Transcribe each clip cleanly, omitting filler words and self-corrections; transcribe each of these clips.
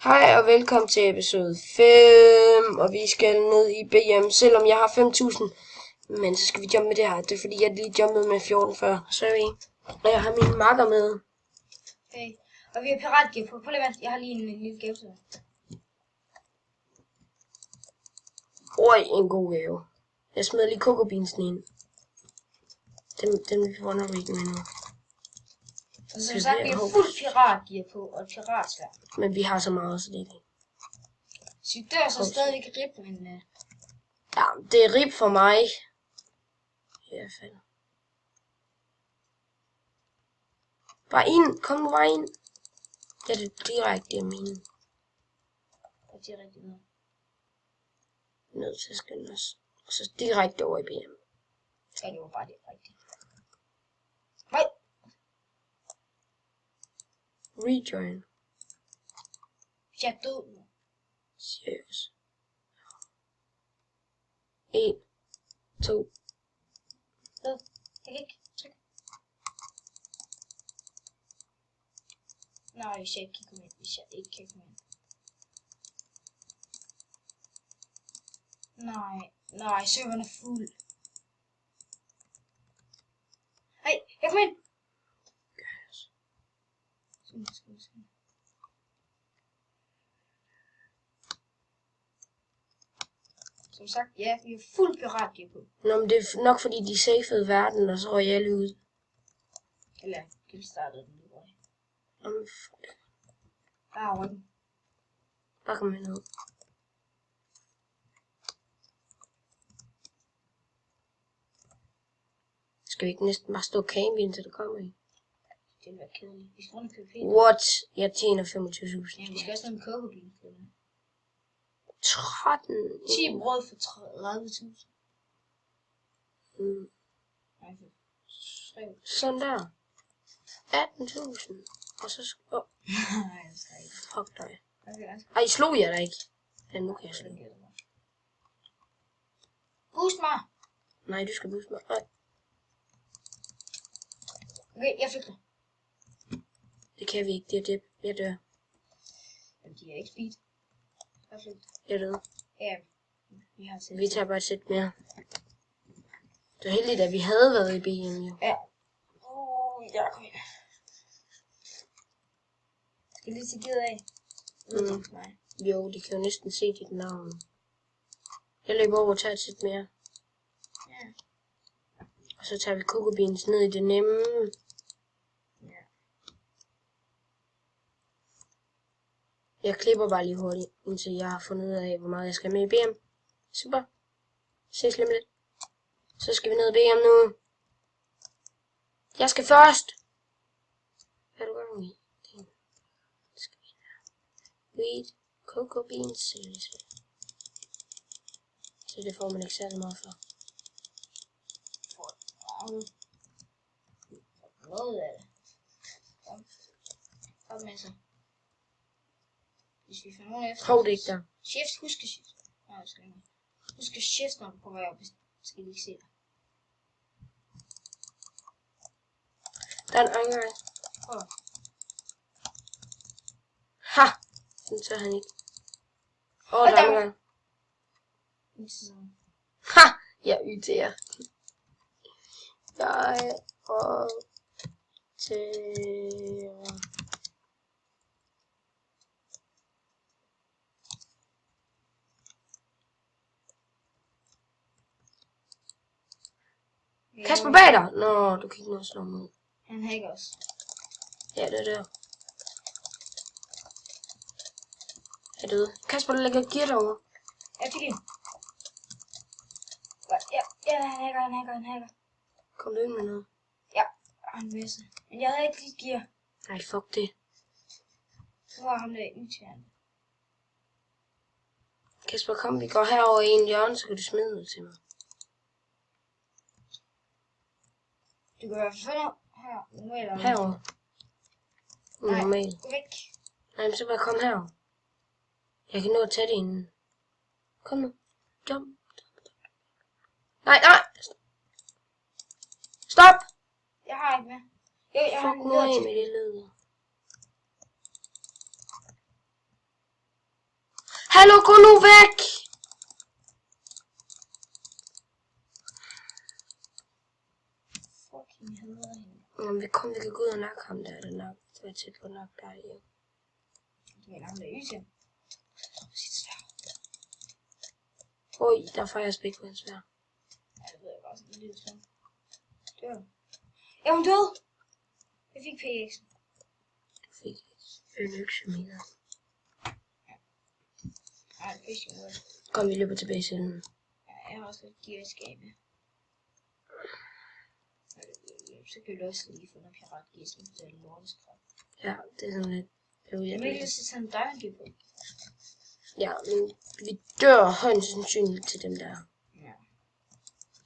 Hej og velkommen til episode 5, og vi skal ned i BM, selvom jeg har 5.000. Men så skal vi jumpe med det her, det er fordi jeg lige jumpede med 14 før, sorry. Og jeg har min makker med. Okay, og vi har piratgear på. Prøv lige vent, jeg har lige en lille gave til dig. Oj, en god gave. Jeg smider lige kokobeansen ind. Dem får nok ikke med nu. Og som sagt, vi har fuld piratgear på, og et piratsværd. Men vi har så meget, så det er ikke. Så vi dør så stadigvæk rip, men... Ja, det er rip for mig. I hvert fald. Bare ind, kom nu bare ind. Det er det direkte af mine. Det er rigtig noget. Nødt til at skynde os. Og så direkte over i BM. Ja, det var bare det rigtigt. Nej! Rejoin. Jeg er død nu. Seriøst. 1, 2. Død. Jeg kan ikke trykke. Nej, hvis jeg ikke kan komme ind. Hvis jeg ikke kan komme ind. Nej, serveren er fuld. Nej, jeg kom ind. Sådan. Som sagt, ja, vi har fuld piratgear på. Nå, men det er nok fordi de safede verden, og så røg jeg lige ud. Eller, jeg startede den lige røg. Jamen, fuck. Bare ryggen. Bare kom ned. Skal vi ikke næsten bare stå og campe indtil det kommer i? Det vil være kedeligt. Vi skal rundt og købe film. What? Jeg tjener 25.000. Ja, vi skal også have en kokobil. 13. 10 brød for 30.000. Nej, for 3. Sådan der. 18.000. Og så skal... Oh. Nej, jeg skal ikke. Fuck dig. Okay, Ej, slog jeg dig ikke? Ja, nu kan jeg slå. Boost mig! Nej, du skal booste mig. Nej, Okay, jeg fik det. det kan vi ikke. Det er det. Jeg dør. Jamen, de er ikke speed. Jeg fik det. Jeg døde. Ja, vi har set Vi tager bare et sæt mere. Det var heldigt, at vi havde været i BM, jo. Ja. Ja, kom ind. Skal lige se givet af? Nej. Jo, de kan jo næsten se dit navn. Jeg løber over og tager et sæt mere. Ja. Og så tager vi kokobeans ned i det nemme. Ja. Jeg klipper bare lige hurtigt, indtil jeg har fundet ud af, hvor meget jeg skal med i BM. Super. Ses lige om lidt. Så skal vi ned i BM nu. Jeg skal først. Hvad er du gang i? Det skal vi her. Wheat, cocoa beans, så det får man ikke særlig meget for. Noget af det. Kom med så. Hvis vi får nogen efter. Hov, det er ikke der. Shift, husk at shift. Nej, jeg skal ikke. Husk at shift, når du på vej op. Skal lige se dig. Der er en anker. Prøv. Ha! Den tør han ikke. Åh, der er en anker. Ha! Jeg yter. Jeg optager. Kasper bag dig! Nå, du kan ikke nå at slå mig ud. Han hacker os. Ja, det er det. Jeg døde. Kasper, der lægger gear derovre. Jeg fik en. Ja, han hacker. Kom du ind med noget? Ja, han misser. Men jeg havde ikke lige gear. Nej, fuck det. Så var ham der intern. Kasper, kom, vi går herover i en hjørne, så kan du smide noget til mig. Du kan i hvert fald her. Normalt. Herover. Normalt. Gå væk. Nej, men så bare kom herover. Jeg kan nå at tage det inden. Kom nu. Jump. Nej. Stop! Jeg har ikke med. Jeg har Fuck en nu af led med det led. Hallo, gå nu væk! Fucking hader hende. Jamen, vi kan gå ud og nakke ham der, eller nakke. Det var tæt på nakke der, jo. Du mener ham der Ysen? Oj, der får jeg spæk på en svær. Ja, det ved jeg bare sådan lidt sådan. Dør. Er hun død? Jeg fik PX'en. Du fik en økseminer. Nej, fishing word. Kom, vi løber tilbage til den. Ja, jeg har også lidt gear i skabet. Så kan du også lige få noget piratgear, så det er lorteskrab. Ja, det er sådan lidt... Jeg vil ikke lyst til at tage en diamond på. Ja, men vi dør højst sandsynligt til dem der. Ja.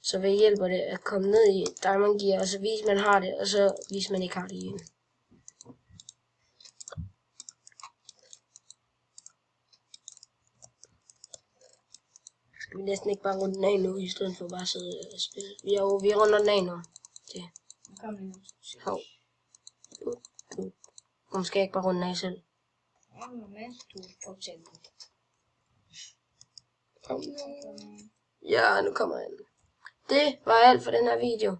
Så hvad hjælper det at komme ned i Diamond Gear, og så vise man har det, og så vise man ikke har det igen. Skal vi næsten ikke bare runde den af nu, i stedet for bare at sidde og spille. Vi runder den af nu. Det. Kom lige nu. Hov. Hvorfor skal jeg ikke bare runde den af selv? Ja, men du optager den. Kom nu. Ja, nu kommer han. Det var alt for den her video.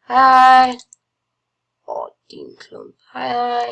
Hej. Din klump. Hej hej.